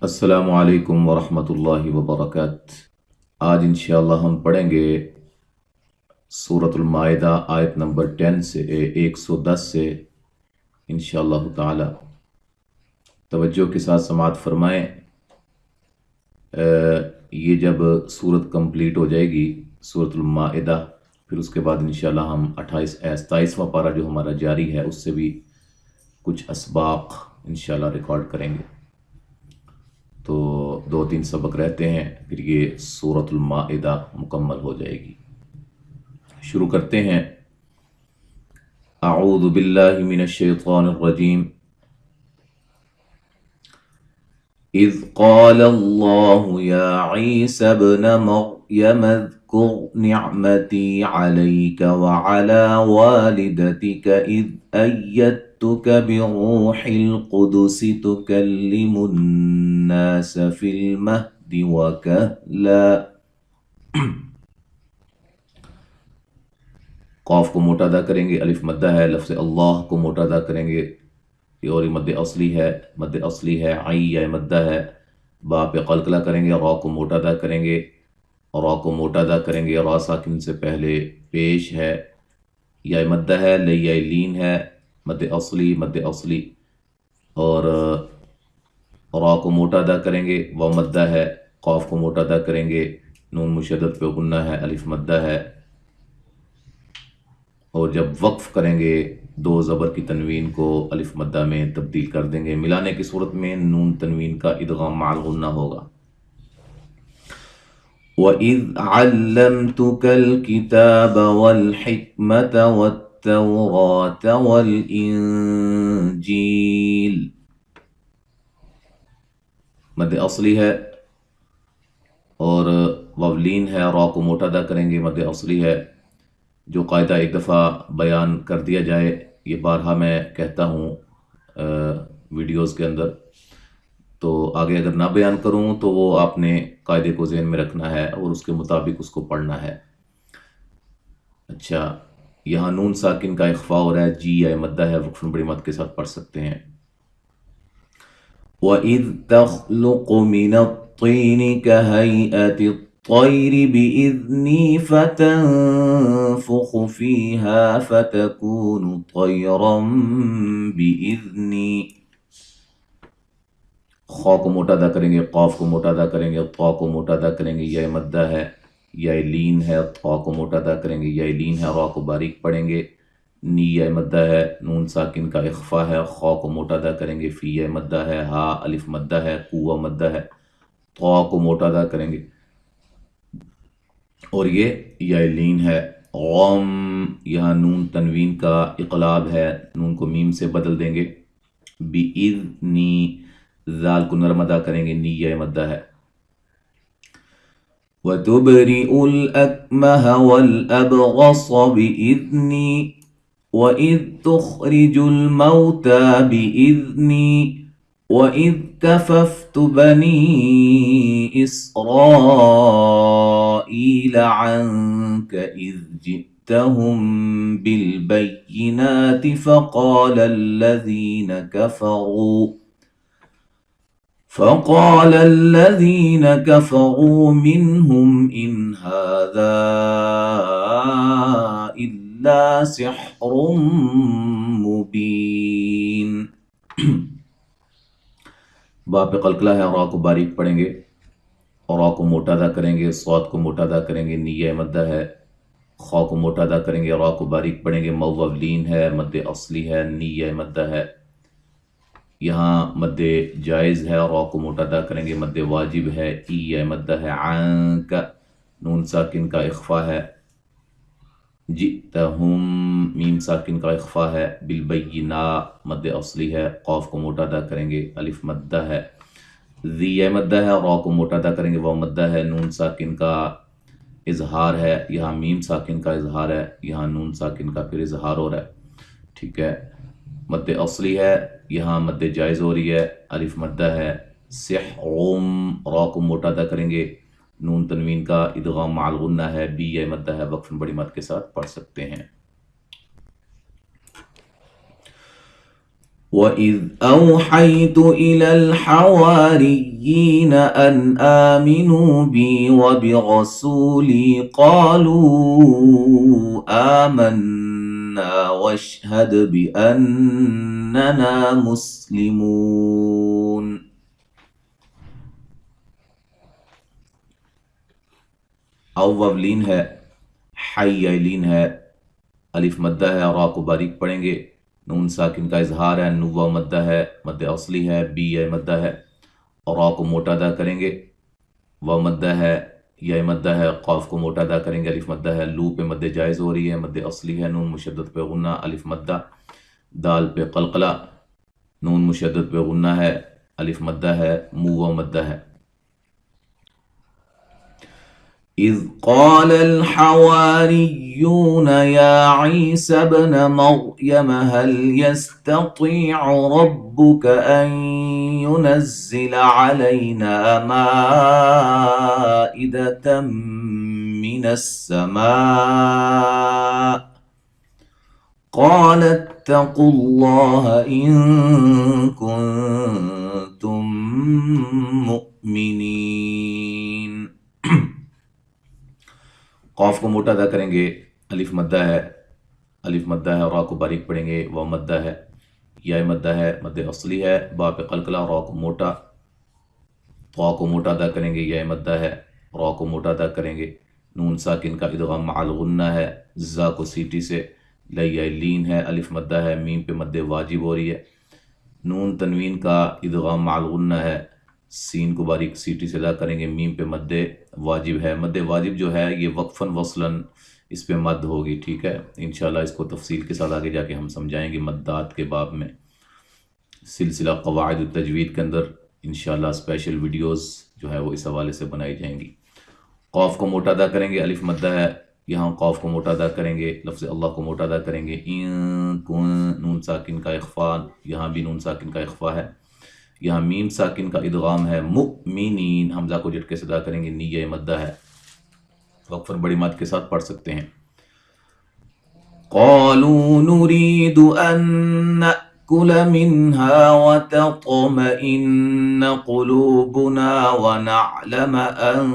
السلام علیکم ورحمۃ اللہ وبرکاتہ۔ آج انشاءاللہ ہم پڑھیں گے سورۃ المائدہ آیت نمبر 10 سے 110 سے انشاءاللہ تعالی۔ توجہ کے ساتھ سماعت فرمائیں۔ یہ جب سورت کمپلیٹ ہو جائے گی سورۃ المائدہ، پھر اس کے بعد انشاءاللہ ہم 27واں پارہ جو ہمارا جاری ہے اس سے بھی کچھ اسباق انشاءاللہ ریکارڈ کریں گے، تو 2-3 سبق رہتے ہیں، پھر یہ سورۃ المائدہ مکمل ہو جائے گی۔ شروع کرتے ہیں۔ اعوذ باللہ من الشیطان الرجیم۔ اذ قال اللہ یا عیسی ابن مریم اذکر نعمتی علیک وعلی والدتک اذ ایدتک بروح القدس تکلم الناس فی المہد وکہلا۔ قاف کو موٹا ادا کریں گے، الف مدہ ہے، لفظ اللہ کو موٹا ادا کریں گے، اور یہ مد اصلی ہے، عی یا مدہ ہے، با پہ قلقلہ کریں گے، را کو موٹا ادا کریں گے، را کو موٹا ادا کریں گے، را ساکن سے پہلے پیش ہے، یا مدہ ہے، یا لین ہے، مد اصلی، اور را کو موٹا ادا کریں گے، و مدہ ہے، قاف کو موٹا ادا کریں گے، نون مشدد پہ غنہ ہے، الف مدہ ہے، اور جب وقف کریں گے دو زبر کی تنوین کو الف مدہ میں تبدیل کر دیں گے۔ ملانے کی صورت میں نون تنوین کا ادغام مع الغنہ ہوگا۔ وَإِذْ عَلَّمْتُكَ الْكِتَابَ وَالْحِكْمَةَ وَالتَّوْرَاةَ وَالْإِنْجِيلَ۔ مد اصلی ہے اور وولین ہے، را کو موٹا ادا کریں گے، مد اصلی ہے۔ جو قاعدہ ایک دفعہ بیان کر دیا جائے، یہ بارہا میں کہتا ہوں ویڈیوز کے اندر، تو آگے اگر نہ بیان کروں تو وہ آپ نے قاعدے کو ذہن میں رکھنا ہے اور اس کے مطابق اس کو پڑھنا ہے۔ اچھا، یہاں نون ساکن کا اخفاء ہو رہا ہے، جی یا مدہ ہے، وقف بڑی مد کے ساتھ پڑھ سکتے ہیں۔ وَإِذْ تَخْلُقُ مِنَ الطِّينِ كَهَيْئَةِ الطَّيْرِ بِإِذْنِي فَتَنفُخُ فِيهَا فَتَكُونُ طَيْرًا بِإِذْنِي۔ خا کو موٹا ادا کریں گے، قاف کو موٹا ادا کریں گے، طا کو موٹا ادا کریں گے، یا مدہ ہے، یا لین ہے، طا کو موٹا ادا کریں گے، یا لین ہے، را کو باریک پڑھیں گے، نی یا مدہ ہے، نون ساکن کا اخفاء ہے، خا کو موٹا ادا کریں گے، فی یا مدہ ہے، ہا الف مدہ ہے، قوہ مدہ ہے، طا کو موٹا ادا کریں گے، اور یہ یا لین ہے۔ غم، یہاں نون تنوین کا اقلاب ہے، نون کو میم سے بدل دیں گے، بِإِذْنِی، ذال کو نرم ادا کریں گے، نی یا مدہ ہے۔ وَتُبْرِئُ الْأَكْمَحَ وَالْأَبْرَصَ بِإِذْنِي وَإِذْ تُخْرِجُ الْمَوْتَى بِإِذْنِي وَإِذْ كَفَفْتُ بَنِي إِسْرَائِيلَ عَنْكَ إِذْ جِئْتَهُمْ بِالْبَيِّنَاتِ فَقَالَ الذين كفروا منهم إن هذا إلا سحر مبين۔ با پہ قلقلہ ہے، را کو باریک پڑھیں گے، اور را کو موٹا ادا کریں گے، صاد کو موٹا ادا کریں گے، نیہ مدہ ہے، خا کو موٹا ادا کریں گے، را کو باریک پڑھیں گے، موولین ہے، مد اصلی ہے، نیہ مدہ ہے۔ یہاں مد جائز ہے، را کو موٹا ادا کریں گے، مد واجب ہے، ای یا مدہ ہے، عنک، نون ساکن کا اخفاء ہے، جئتہم، میم ساکن کا اخفاء ہے، بالبینہ، مد اصلی ہے، قاف کو موٹا ادا کریں گے، الف مدہ ہے، ذی یا مدہ ہے، را کو موٹا ادا کریں گے، وہ مدہ ہے، نون ساکن کا اظہار ہے، یہاں میم ساکن کا اظہار ہے، یہاں نون ساکن کا پھر اظہار ہو رہا ہے، ٹھیک ہے۔ مد اصلی ہے، یہاں مد جائز ہو رہی ہے، الف مدہ ہے، سحرم، را کو موٹا ادا کریں گے، نون تنوین کا ادغام مع الغنہ ہے، بی یا مدہ ہے، وقف بڑی مد کے ساتھ پڑھ سکتے ہیں۔ وَإِذْ أَوْحَيْتُ إِلَى الْحَوَارِيِّينَ أَنْ آمِنُوا بِي وَبِرَسُولِي قَالُوا آمَنَّا وَاشْهَدْ بِأَنَّنَا مُسْلِمُونَ. اوّو لین ہے، حی لین ہے، الف مدہ ہے، را کو باریک پڑھیں گے، نون ساکن کا اظہار ہے، نوّا مدہ ہے، مد اصلی ہے، بی یا مدہ ہے، اور را کو موٹا ادا کریں گے، و مدہ ہے، یا مدہ ہے، قاف کو موٹا ادا کریں گے، الف مدہ ہے، لو پہ مد جائز ہو رہی ہے، مد اصلی ہے، نون مشدد پہ غنہ، الف مدہ، دال پہ قلقلہ، نون مشدد پہ غنہ ہے، الف مدہ ہے، مو و مدہ ہے. اذ قال الحواريون يا عيسى ابن مريم هل يستطيع ربك أن ينزل علينا مائدة من السماء قال اتقوا الله إن كنتم مؤمنين. قاف کو موٹا ادا کریں گے، الف مدہ ہے، الف مدہ ہے، را کو باریک پڑھیں گے، و مدہ ہے، یا مدہ ہے، مد اصلی ہے، با پہ قلقلہ، را کو موٹا، طا کو موٹا ادا کریں گے، یا مدہ ہے، را کو موٹا ادا کریں گے، نون ساکن کا ادغام مع الغنہ ہے، زا کو سیٹی سے، لیا لین ہے، الف مدہ ہے، میم پہ مد واجب ہو رہی ہے، نون تنوین کا ادغام مع الغنہ ہے، سین کو باریک سیٹی سے ادا کریں گے، میم پہ مد واجب ہے. مد واجب جو ہے یہ وقفاً وصلاً اس پہ مد ہوگی، ٹھیک ہے. انشاءاللہ اس کو تفصیل کے ساتھ آگے جا کے ہم سمجھائیں گے مدات کے باب میں، سلسلہ قواعد التجوید کے اندر انشاءاللہ اسپیشل ویڈیوز جو ہے وہ اس حوالے سے بنائی جائیں گی. قاف کو موٹا ادا کریں گے، الف مدہ ہے، یہاں قاف کو موٹا ادا کریں گے، لفظ اللہ کو موٹا ادا کریں گے، نون ساکن کا اخفا، یہاں بھی نون ساکن کا اخفا ہے، یہاں میم ساکن کا ادغام ہے، مؤمنین، حمزہ کو جھٹکے سے ادا کریں گے، نیہ مدہ ہے، وقفاً بڑی مد کے ساتھ پڑھ سکتے ہیں. قالوا نريد أن نأكل منها وتطمئن قلوبنا ونعلم أن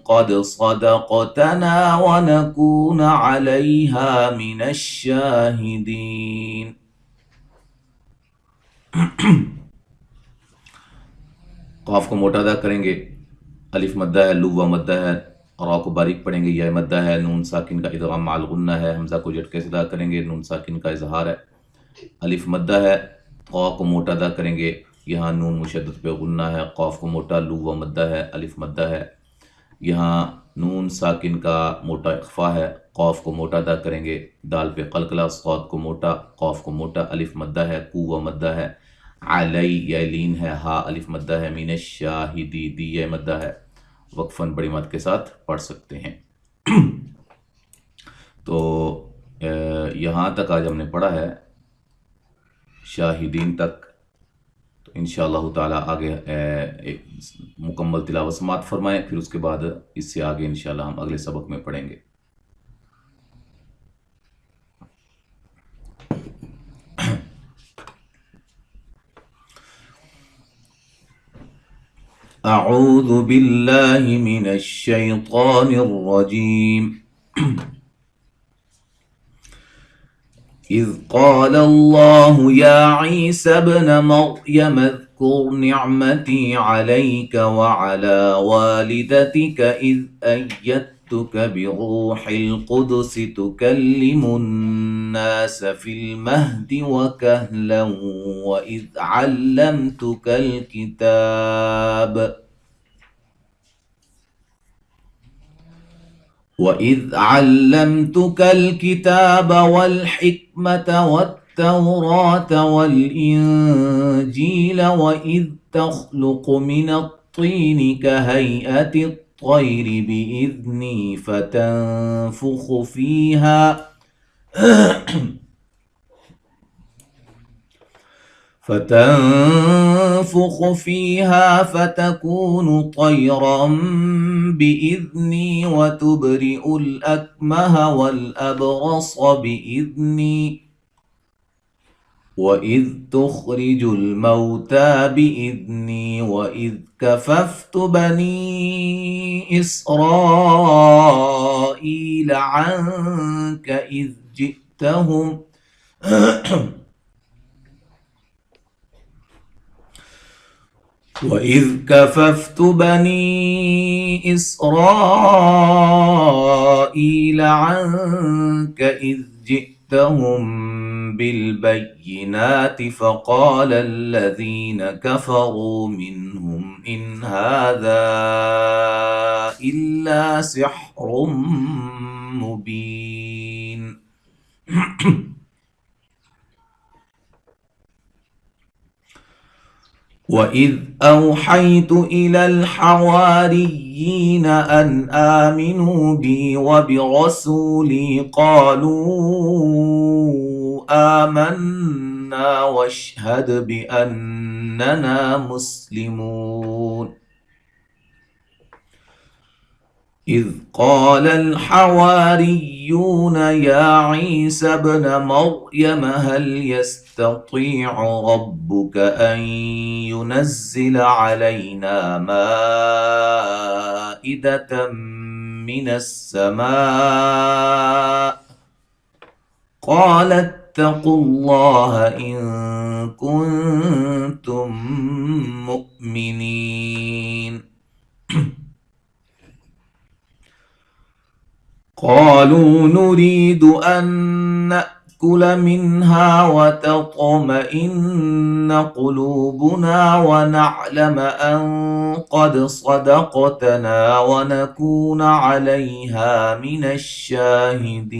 قد صدقتنا ونكون عليها من الشاهدين. قاف کو موٹا ادا کریں گے، الف مدہ ہے، لو مدہ ہے، را کو باریک پڑھیں گے، یا مدہ ہے، نون ساکن کا ادغام مع الغنہ ہے، حمزہ کو جھٹکے سے ادا کریں گے، نون ساکن کا اظہار ہے، الف مدہ ہے، قا کو موٹا ادا کریں گے، یہاں نون مشدد پہ غنہ ہے، قاف کو موٹا، لو مدہ ہے، الف مدہ ہے، یہاں نون ساکن کا موٹا اخفا ہے، قاف کو موٹا ادا کریں گے، دال پہ قلقلہ، صاد کو موٹا، قاف کو موٹا، الف مدہ ہے، کو مدہ ہے، علی یا لین ہے، ہا الف مدہ ہے، من الشاہدی، دی یا مدہ ہے، وقفاً بڑی مد کے ساتھ پڑھ سکتے ہیں. تو یہاں تک آج ہم نے پڑھا ہے، شاہدین تک. تو انشاءاللہ تعالی آگے ایک مکمل تلاوت سماعت فرمائیں، پھر اس کے بعد اس سے آگے انشاءاللہ ہم اگلے سبق میں پڑھیں گے. اعوذ باللہ من الشیطان الرجیم. اذ قال اللہ یا عیسی ابن مریم اذکر نعمتی علیک وعلی والدتک اذ ایدتک بروح القدس تکلم الناس فی المہد وکہلا وَإِذْ علمتك الكتاب والحكمة والتوراة والإنجيل وإذ تخلق من الطين كهيئة الطير بإذني فتنفخ فيها فتكون طيرا بإذني وتبرئ الأكمه والأبرص بإذني وإذ تخرج الموتى بإذني وإذ كففت بني إسرائيل عنك إذ جئتهم وإذ كففت بني إسرائيل عنك إذ جئتهم بالبينات فقال الذين كفروا منهم إن هذا إلا سحر مبين وإذ أوحيت إلى الحواريين أن آمنوا بي وبرسولي قالوا آمنا واشهد بأننا مسلمون إذ قال الحواريون يا عيسى ابن مريم هل يستطيع ربك أن ينزل علينا مائدة من السماء قال اتقوا الله إن كنتم مؤمنين قالوا نريد أن نأكل منها وتطمئن قلوبنا ونعلم أن قد صدقتنا ونكون عليها من الشاهدين।